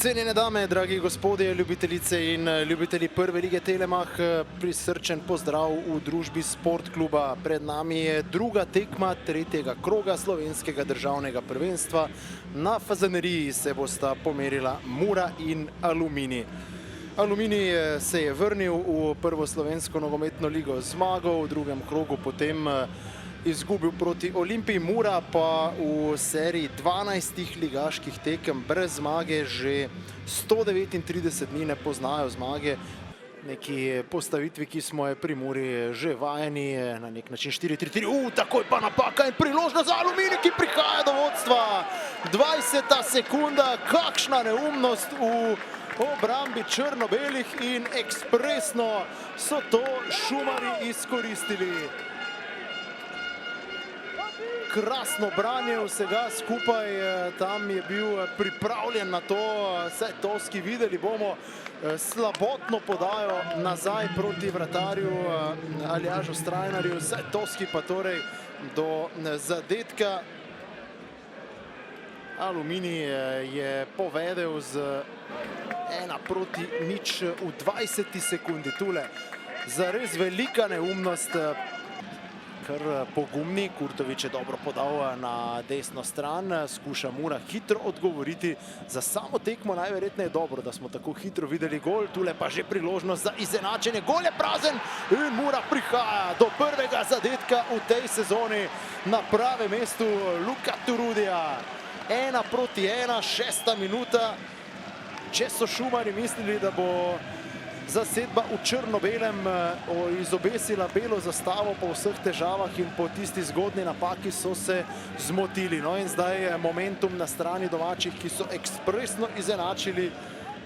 Cenjene dame, dragi gospodje, ljubitelice in ljubitelji Prve lige Telemach, prisrčen pozdrav v družbi Sport kluba. Pred nami je druga tekma tretjega kroga slovenskega državnega prvenstva. Na Fazaneriji se bosta pomerila Mura in Aluminij. Aluminij se je vrnil v prvo slovensko nogometno ligo z zmago, v drugem krogu potem izgubil proti Olimpiji. Mura pa v seriji 12 ligaških tekem brez zmage že 139 dni ne poznajo zmage. Neki postavitvi, ki smo je pri Muri že vajeni, na nek način 4-3-3. Takoj pa napaka in priložnost za Aluminij, ki prihaja do vodstva. 20. sekunda, kakšna neumnost v obrambi črno-belih in ekspresno so to šumarji izkoristili. Krasno branje vsega skupaj, tam je bil pripravljen na to, Sajtovski, videli bomo slabotno podajo nazaj proti vratarju Aljažu Strajnarju, Sajtovski pa torej do zadetka. Aluminij je povedel z 1-0 v 20. sekundi. Tule zares velika neumnost. Kar pogumni, Kurtovič je dobro podal na desno stran, skuša Mura hitro odgovoriti. Za samo tekmo najverjetneje dobro, da smo tako hitro videli gol, tule pa že priložnost za izenačenje. Gol je prazen in Mura prihaja do prvega zadetka v tej sezoni na pravem mestu Luka Turudija. 1-1, 6. minuta. Če so šumarji mislili, da bo zasedba v črno-belem izobesila belo zastavo po vseh težavah in po tisti zgodni napaki, so se zmotili. No in zdaj momentum na strani domačih, ki so ekspresno izenačili.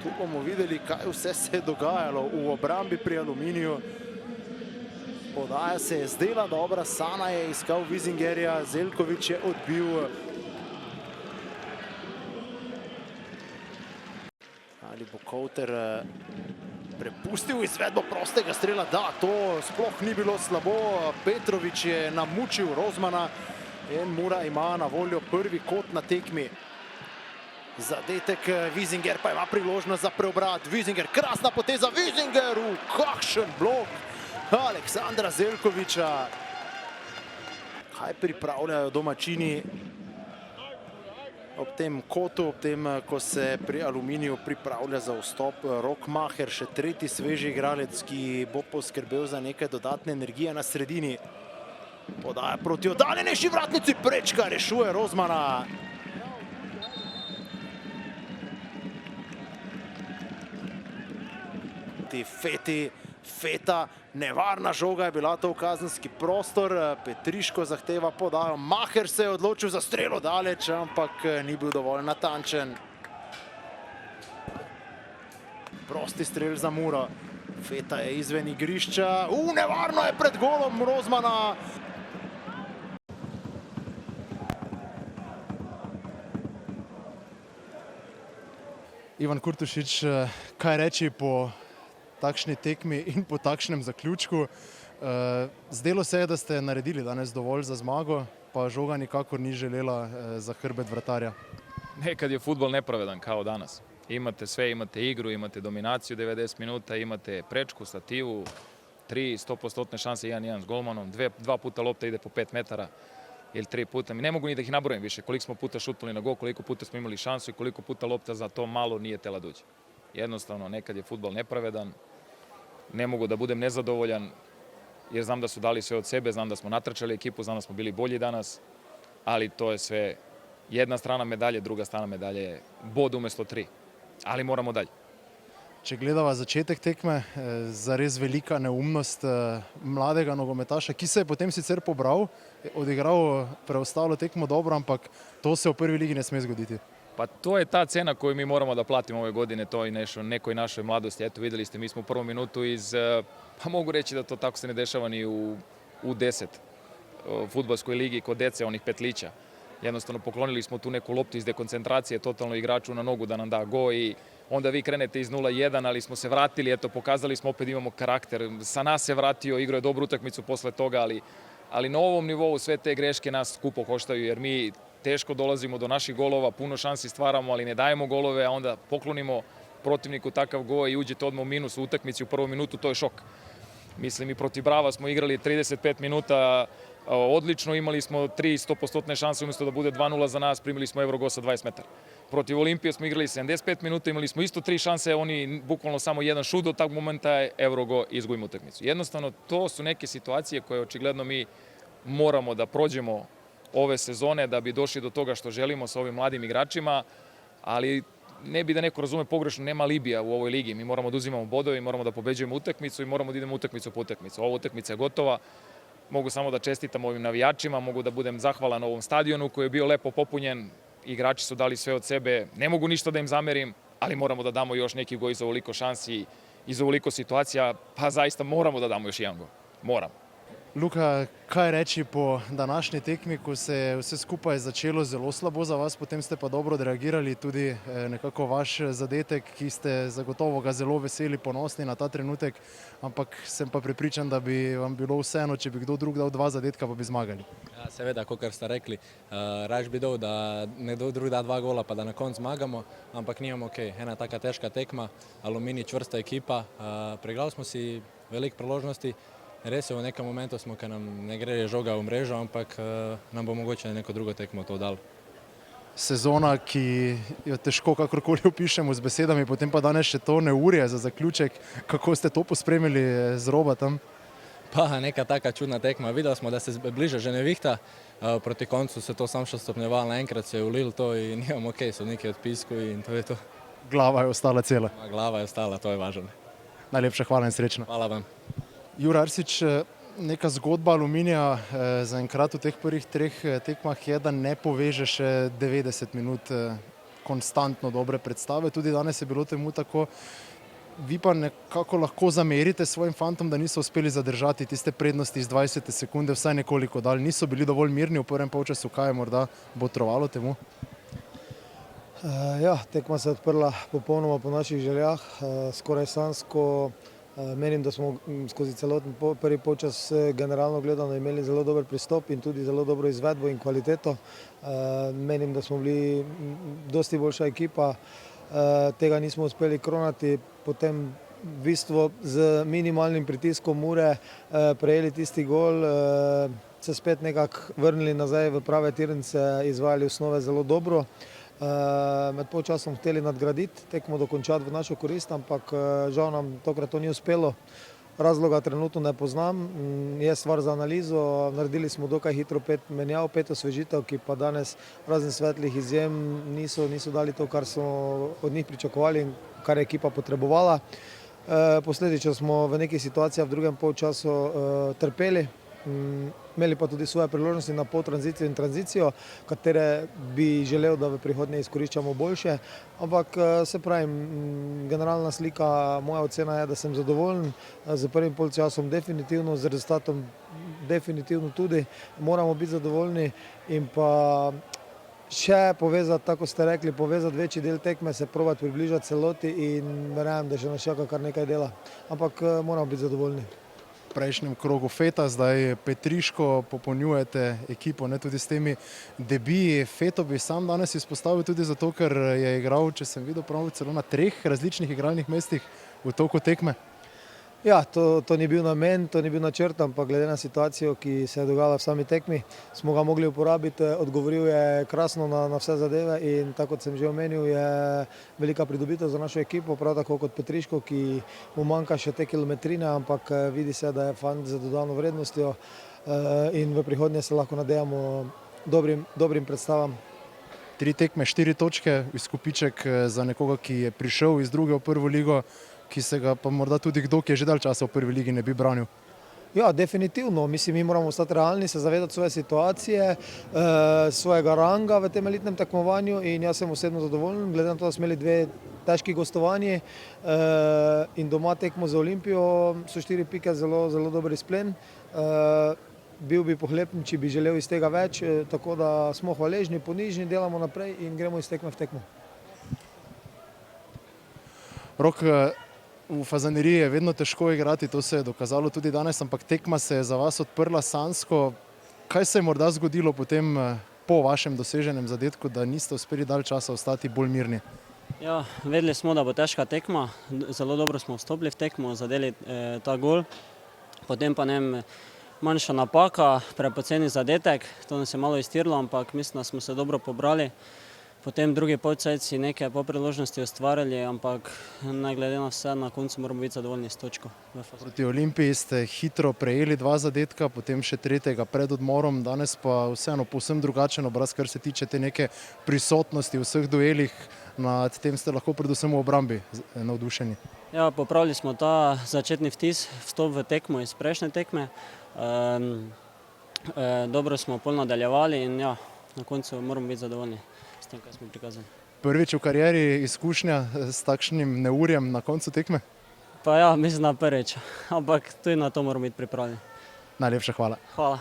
Tu bomo videli, kaj vse se je dogajalo v obrambi pri Aluminiju. Podaja se je zdela dobra, Sana je iskal Vizingerja, Zeljković je odbil. Ali bo Kouter prepustil izvedbo prostega strela? Da, to sploh ni bilo slabo. Petrović je namučil Rozmana in Mura ima na voljo prvi kot na tekmi. Zadetek, Vizinger pa ima priložnost za preobrat. Vizinger, krasna poteza, Vizinger, kakšen blok Aleksandra Zeljkovića. Kaj pripravljajo domačini ob tem kotu, ob tem, ko se pri Aluminiju pripravlja za vstop Rok Maher, še tretji sveži igralec, ki bo poskrbel za nekaj dodatne energije na sredini. Podaja proti oddaljenejši vratnici, prečka, rešuje Rozmana. Feta, nevarna žoga je bila to v kazenski prostor. Petriško zahteva podajo. Maher se je odločil za strelo daleč, ampak ni bil dovolj natančen. Prosti strel za Muro. Feta je izven igrišča. Nevarno je pred golom Rozmana. Ivan Kurtošič, kaj reči po takšni tekmi in po takšnem zaključku? Zdelo se je, da ste naredili danes dovolj za zmago, pa žoga nikakor ni želela za hrbet vratarja. Nekad je futbol nepravedan kao danas. Imate sve, imate igru, imate dominaciju 90 minuta, imate prečku, stativu, 100% šanse 1-1 s golmanom, dva puta lopta ide po 5 metara ili 3 puta. Ne mogu ni da ih nabrojim više koliko smo puta šutnuli na gol, koliko puta smo imali šansu i koliko puta lopta za to malo nije tela duđe. Jednostavno, nekad je futbol nepravedan, ne mogu da budem nezadovoljan jer znam da su dali sve od sebe, znam da smo natrčali ekipu, znam da smo bili bolji danas, ali to je sve jedna strana medalje, druga strana medalje je bod umesto 3, ali moramo dalje. Če gledava začetek tekme, zares velika neumnost mladega nogometaša, ki se je potem sicer pobral, odigral preostalo tekmo dobro, ampak to se v prvi ligi ne sme zgoditi. Pa to je ta cena koju mi moramo da platimo ove godine, to i nekoj našoj mladosti. Eto, videli ste, mi smo u prvom minutu pa mogu reći da to tako se ne dešava ni u 10 fudbalskoj ligi kod dece, onih petlića. Jednostavno poklonili smo tu neku loptu iz dekoncentracije totalno igraču na nogu da nam da go i onda vi krenete iz 0-1, ali smo se vratili, eto, pokazali smo opet imamo karakter. Sa nas se vratio, igrao je dobru utakmicu posle toga, ali na ovom nivou sve te greške nas skupo koštaju jer mi teško dolazimo do naših golova, puno šansi stvaramo, ali ne dajemo golove, a onda poklonimo protivniku takav gol i uđete odmah u minus u utakmici u prvom minutu, to je šok. Mislim, i protiv Brava smo igrali 35 minuta odlično, imali smo 3 100% šanse, umjesto da bude 2-0 za nas, primili smo Evrogo sa 20 metara. Protiv Olimpije smo igrali 75 minuta, imali smo isto 3 šanse, oni bukvalno samo jedan šut od tog momenta je Evrogo i izgubimo utakmicu. Jednostavno, to su neke situacije koje očigledno mi moramo da prođemo ove sezone da bi došli do toga što želimo sa ovim mladim igračima, ali ne bi da neko razume pogrešno, nema Libija u ovoj ligi. Mi moramo da uzimamo bodove, moramo da pobeđujemo utakmicu i moramo da idemo utakmicu po utakmicu. Ova utakmica je gotova. Mogu samo da čestitam ovim navijačima, mogu da budem zahvalan ovom stadionu koji je bio lepo popunjen. Igrači su dali sve od sebe. Ne mogu ništa da im zamerim, ali moramo da damo još neki gol iz ovoliko šansi, iz ovoliko situacija. Pa zaista moramo da damo još jedan gol. Moramo. Luka, kaj reči po današnji tekmi, ko se je vse skupaj začelo zelo slabo za vas, potem ste pa dobro odreagirali, tudi nekako vaš zadetek, ki ste zagotovo ga zelo veseli, ponosni na ta trenutek, ampak sem pa prepričan, da bi vam bilo vseeno, če bi kdo drug dal 2 zadetka, pa bi zmagali. Ja, seveda, kot ste rekli, raje bi dal, da nekdo drug da 2 gola, pa da na koncu zmagamo, ampak nimamo ok. Ena taka težka tekma, Aluminij čvrsta ekipa, preigrali smo si veliko priložnosti. Res je, v nekem momentu smo, ker nam ne gre žoga v mrežo, ampak nam bo mogoče neko drugo tekmo to dal. Sezona, ki jo težko kakorkoli opišemo z besedami, potem pa danes še to neurje za zaključek. Kako ste to pospremili z roba tam? Pa neka taka čudna tekma. Videli smo, da se bliža že nevihta. Proti koncu se to sam še stopnjevalo, naenkrat se je ulil to in imamo ok, so neki odpisku in to je to. Glava je ostala cela. Glava je ostala, to je važno. Najlepša hvala in srečno. Hvala vam. Jure Arsič, neka zgodba Aluminija zaenkrat v teh prvih 3 tekmah je, da ne poveže še 90 minut konstantno dobre predstave. Tudi danes je bilo temu tako. Vi pa nekako lahko zamerite svojim fantom, da niso uspeli zadržati tiste prednosti iz 20 sekunde, vsaj nekoliko dalj. Niso bili dovolj mirni v prvem polčasu, kaj je morda botrovalo temu? Ja, tekma se je odprla popolnoma po naših željah, skoraj sanjsko. Menim, da smo skozi celoten prvi polčas generalno gledano imeli zelo dober pristop in tudi zelo dobro izvedbo in kvaliteto. Menim, da smo bili dosti boljša ekipa, tega nismo uspeli kronati, potem v bistvu z minimalnim pritiskom Mure prejeli tisti gol, se spet nekako vrnili nazaj v prave tirnice, izvajali osnove zelo dobro. Med polčasom hteli nadgraditi, tekmo dokončati v našo korist, ampak žal nam tokrat to ni uspelo. Razloga trenutno ne poznam, je stvar za analizo. Naredili smo dokaj hitro 5 menjav, 5 osvežitev, ki pa danes razen svetlih izjem niso dali to, kar smo od njih pričakovali in kar je ekipa potrebovala. Posledično smo v nekih situacijah v drugem polčasu trpeli. Imeli pa tudi svoje priložnosti na poltranzicijo in tranzicijo, katere bi želel, da v prihodnje izkoriščamo boljše. Ampak se pravim, generalna slika, moja ocena je, da sem zadovoljen z prvim polčasom definitivno, z rezultatom definitivno tudi. Moramo biti zadovoljni in pa še povezati, tako ste rekli, povezati večji del tekme, se probati približati celoti in verjamem, da še nas čaka kar nekaj dela. Ampak moramo biti zadovoljni. V prejšnjem krogu Feta, zdaj Petriško popolnjujete ekipo, ne tudi s temi debiji. Feto bi sam danes izpostavil tudi zato, ker je igral, če sem videl prav, celo na 3 različnih igralnih mestih v toku tekme. Ja, to ni bil namen, to ni bil načrt, ampak glede na situacijo, ki se je dogajala v sami tekmi, smo ga mogli uporabiti. Odgovoril je krasno na vse zadeve in tako kot sem že omenil, je velika pridobitev za našo ekipo, prav tako kot Petriško, ki mu manjka še te kilometrine, ampak vidi se, da je fant z dodano vrednostjo in v prihodnje se lahko nadejamo dobrim predstavam. 3 tekme, 4 točke, izkupiček za nekoga, ki je prišel iz druge v prvo ligo, ki se ga pa morda tudi kdo, ki je že dalj časa v prvi ligi, ne bi branil. Ja, definitivno. Mislim, mi moramo ostati realni, se zavedati svoje situacije, svojega ranga v tem elitnem tekmovanju in jaz sem osebno zadovoljen, glede na to, da smo imeli 2 težki gostovanji in doma tekmo za Olimpijo, so 4 pike zelo dober izplen. Bil bi pohlepen, če bi želel iz tega več, tako da smo hvaležni, ponižni, delamo naprej in gremo iz tekme v tekmo. Rok, v Fazaneriji je vedno težko igrati, to se je dokazalo tudi danes, ampak tekma se je za vas odprla sanjsko. Kaj se je morda zgodilo potem po vašem doseženem zadetku, da niste uspeli dalj časa ostati bolj mirni? Ja, vedeli smo, da bo težka tekma, zelo dobro smo vstopili v tekmo, zadeli ta gol, potem pa manjša napaka, prepoceni zadetek, to nas je malo iztirilo, ampak mislim, da smo se dobro pobrali. Potem drugi polčas si nekaj po priložnosti ustvarjali, ampak ne glede na vse, na koncu moramo biti zadovoljni s točko. Proti Olimpiji ste hitro prejeli 2 zadetka, potem še 3. pred odmorom, danes pa vseeno povsem drugačen obraz, kar se tiče te neke prisotnosti v vseh duelih. Nad tem ste lahko predvsem v obrambi navdušeni. Ja, popravili smo ta začetni vstop v tekmo iz prejšnje tekme. Dobro smo pol nadaljevali in ja, na koncu moramo biti zadovoljni s tem, kaj smo prikazali. Prvič v karieri izkušnja s takšnim neurjem na koncu tekme? Pa ja, mislim, da prvič, ampak tudi na to moramo biti pripravljeni. Najlepša hvala. Hvala.